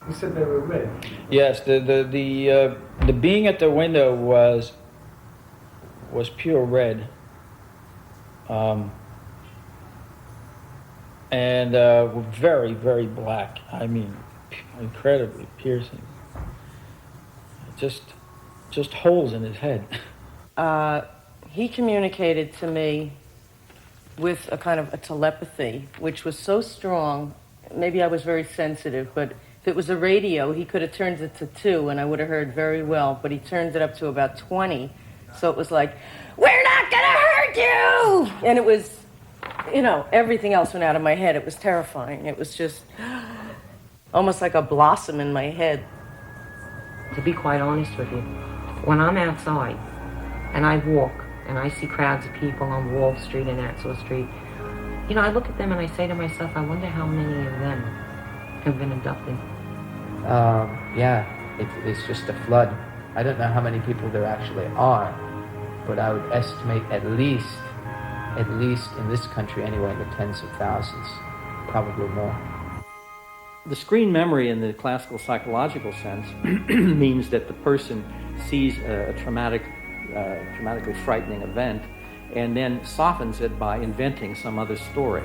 You said they were red. Yes, the being at the window was pure red, and very, very black. I mean, incredibly piercing. Just holes in his head. He communicated to me with a kind of a telepathy, which was so strong. Maybe I was very sensitive, but if it was a radio, he could have turned it to 2 and I would have heard very well, but he turned it up to about 20. So it was like, "We're not gonna hurt you!" And it was, everything else went out of my head. It was terrifying. It was just almost like a blossom in my head. To be quite honest with you, when I'm outside and I walk and I see crowds of people on Wall Street and Nassau Street, I look at them and I say to myself, I wonder how many of them have been abducted. Yeah, it's just a flood. I don't know how many people there actually are, but I would estimate at least in this country anyway, in the tens of thousands, probably more. The screen memory in the classical psychological sense means that the person sees a traumatically frightening event and then softens it by inventing some other story.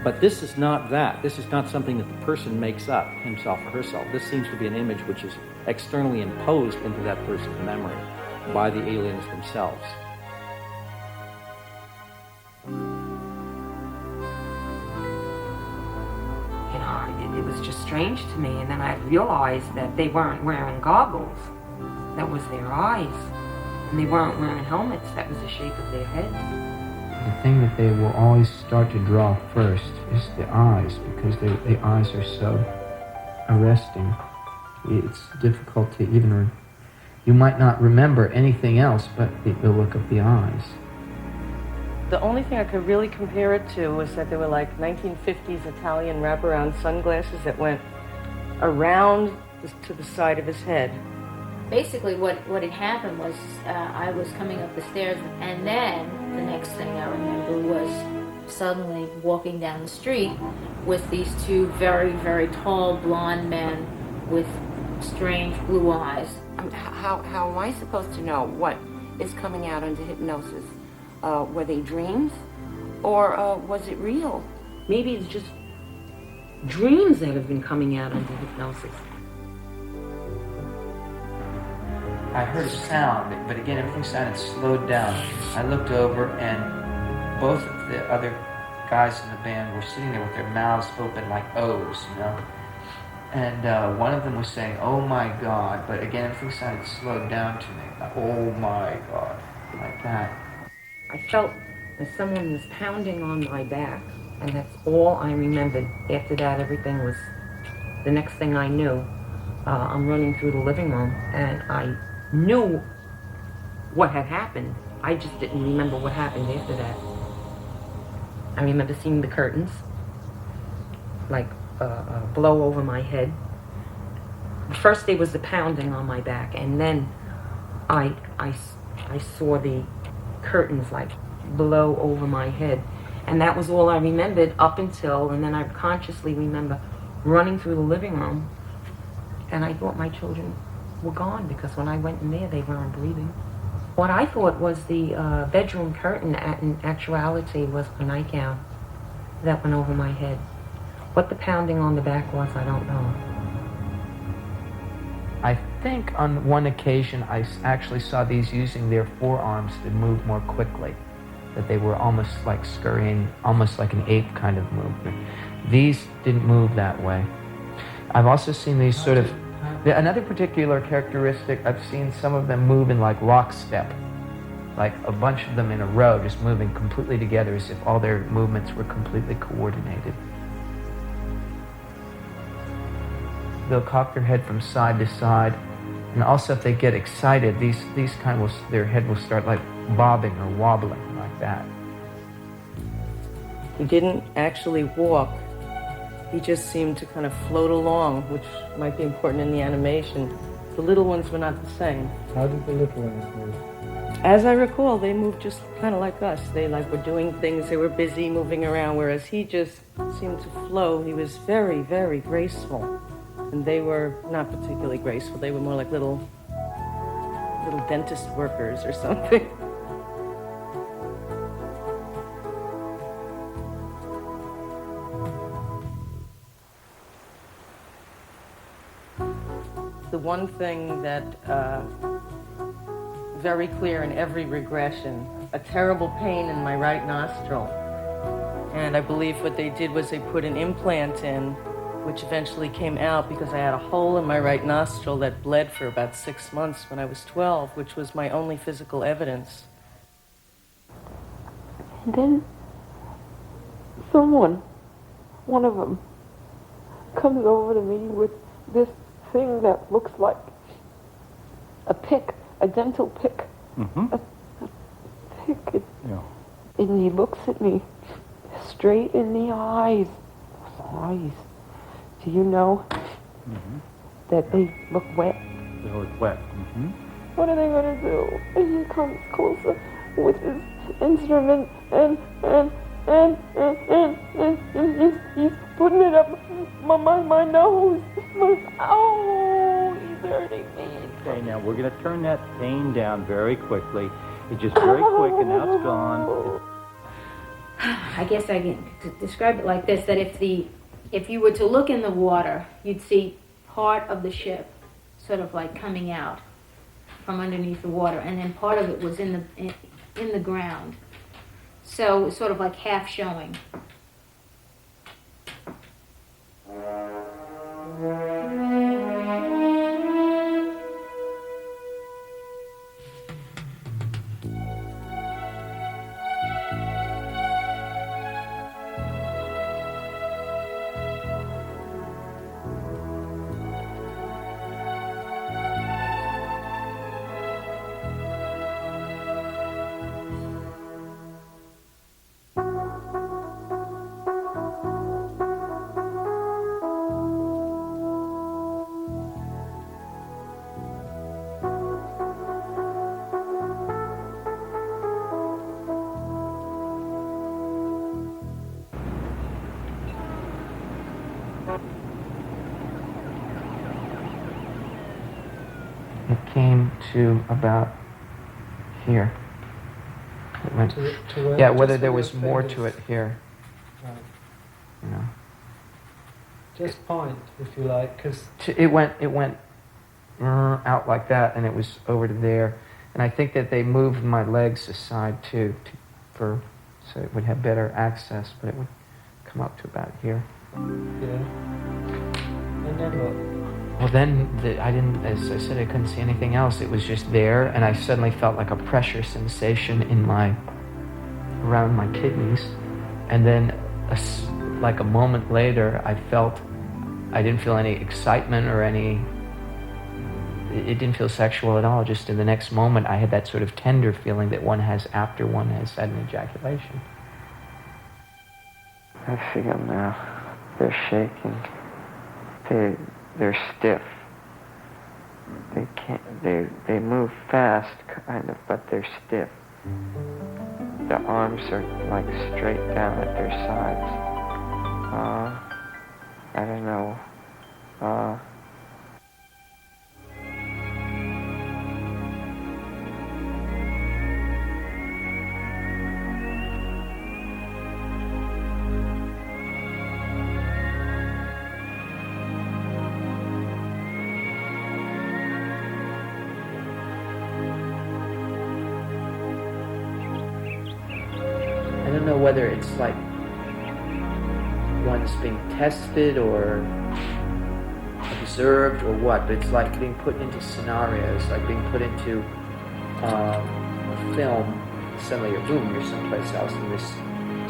But this is not that. This is not something that the person makes up, himself or herself. This seems to be an image which is externally imposed into that person's memory by the aliens themselves. It was just strange to me, and then I realized that they weren't wearing goggles. That was their eyes. And they weren't wearing helmets. That was the shape of their heads. The thing that they will always start to draw first is the eyes, because the eyes are so arresting. It's difficult to even... You might not remember anything else but the look of the eyes. The only thing I could really compare it to was that they were like 1950s Italian wraparound sunglasses that went around to the side of his head. Basically what had happened was I was coming up the stairs, and then the next thing I remember was suddenly walking down the street with these 2 very, very tall blonde men with strange blue eyes. How am I supposed to know what is coming out under hypnosis? Were they dreams? Or was it real? Maybe it's just dreams that have been coming out under hypnosis. I heard a sound, but again, everything sounded slowed down. I looked over, and both of the other guys in the band were sitting there with their mouths open like O's, And one of them was saying, "Oh my God," but again, everything sounded slowed down to me. Like, "Oh my God," like that. I felt that someone was pounding on my back, and that's all I remembered. After that, everything was... The next thing I knew, I'm running through the living room, and I knew what had happened. I just didn't remember what happened after that. I remember seeing the curtains, blow over my head. First there was the pounding on my back, and then I saw the curtains blow over my head, and that was all I remembered up until, and then I consciously remember running through the living room, and I thought my children were gone, because when I went in there they weren't breathing. What I thought was the bedroom curtain in actuality was the nightgown that went over my head. What the pounding on the back was, I don't know. I think on one occasion I actually saw these using their forearms to move more quickly, that they were almost like scurrying, almost like an ape kind of movement. These didn't move that way. I've also seen these sort of... Another particular characteristic, I've seen some of them move in like lockstep, like a bunch of them in a row, just moving completely together as if all their movements were completely coordinated. They'll cock their head from side to side, and also if they get excited, these kind of their head will start like bobbing or wobbling like that. He didn't actually walk. He just seemed to kind of float along, which might be important in the animation. The little ones were not the same. How did the little ones move? As I recall, they moved just kind of like us. They were doing things, they were busy moving around, whereas he just seemed to flow. He was very, very graceful. And they were not particularly graceful. They were more like little dentist workers or something. The one thing that very clear in every regression, a terrible pain in my right nostril. And I believe what they did was they put an implant in, which eventually came out because I had a hole in my right nostril that bled for about 6 months when I was 12, which was my only physical evidence. And then someone, one of them, comes over to me with this thing that looks like a pick, a dental pick. Mm-hmm. A pick. Yeah. And he looks at me straight in the eyes. Eyes. Do you know that they look wet? They look wet. Mm-hmm. What are they going to do? And he comes closer with his instrument and he's putting it up my nose. Oh, he's hurting me. Okay, now we're going to turn that pain down very quickly. It's just very quick, and now it's gone. I guess I can describe it like this, that if you were to look in the water, you'd see part of the ship sort of like coming out from underneath the water, and then part of it was in the ground. So it's sort of like half showing. It came to about here. It went, To where? yeah, whether Just there where was your more to fingers- it here, Right. you know. Just point, if you like, because It went out like that, and it was over to there. And I think that they moved my legs aside too, so it would have better access, but it would come up to about here. yeah. And then what? Well, then I didn't, as I said, I couldn't see anything else. It was just there, and I suddenly felt like a pressure sensation around my kidneys. And then, like a moment later, I didn't feel any excitement or it didn't feel sexual at all. Just in the next moment, I had that sort of tender feeling that one has after one has had an ejaculation. I see them now. They're shaking. They're stiff. They can't. They move fast, kind of, but they're stiff. The arms are like straight down at their sides. I don't know. I don't know whether it's like one's being tested or observed or what, but it's like being put into scenarios, like being put into a film. Suddenly, boom, you're someplace else in this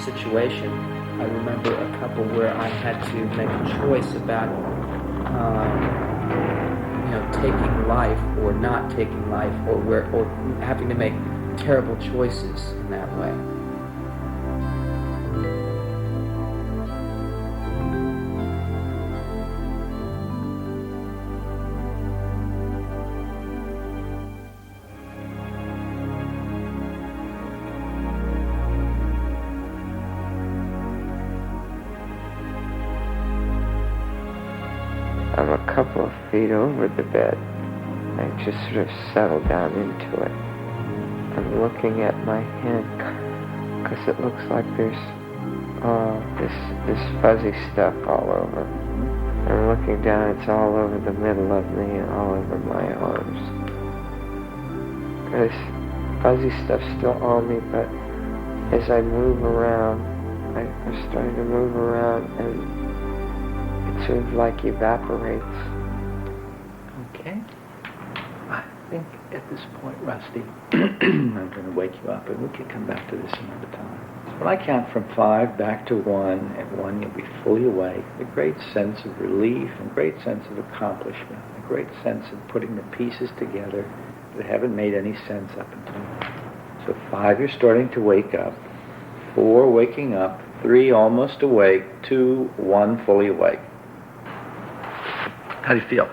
situation. I remember a couple where I had to make a choice about, taking life or not taking life, or having to make terrible choices in that way. Of a couple of feet over the bed. I just sort of settle down into it. I'm looking at my hand because it looks like there's this fuzzy stuff all over. I'm looking down, it's all over the middle of me and all over my arms. This fuzzy stuff's still on me, but as I move around, I'm starting to move around and it sort of like evaporates. Okay. I think at this point, Rusty, I'm going to wake you up, and we can come back to this another time. So when I count from 5 back to 1, at 1 you'll be fully awake, a great sense of relief, a great sense of accomplishment, a great sense of putting the pieces together that haven't made any sense up until now. So 5, you're starting to wake up. 4, waking up. 3, almost awake. 2, 1, fully awake. How do you feel?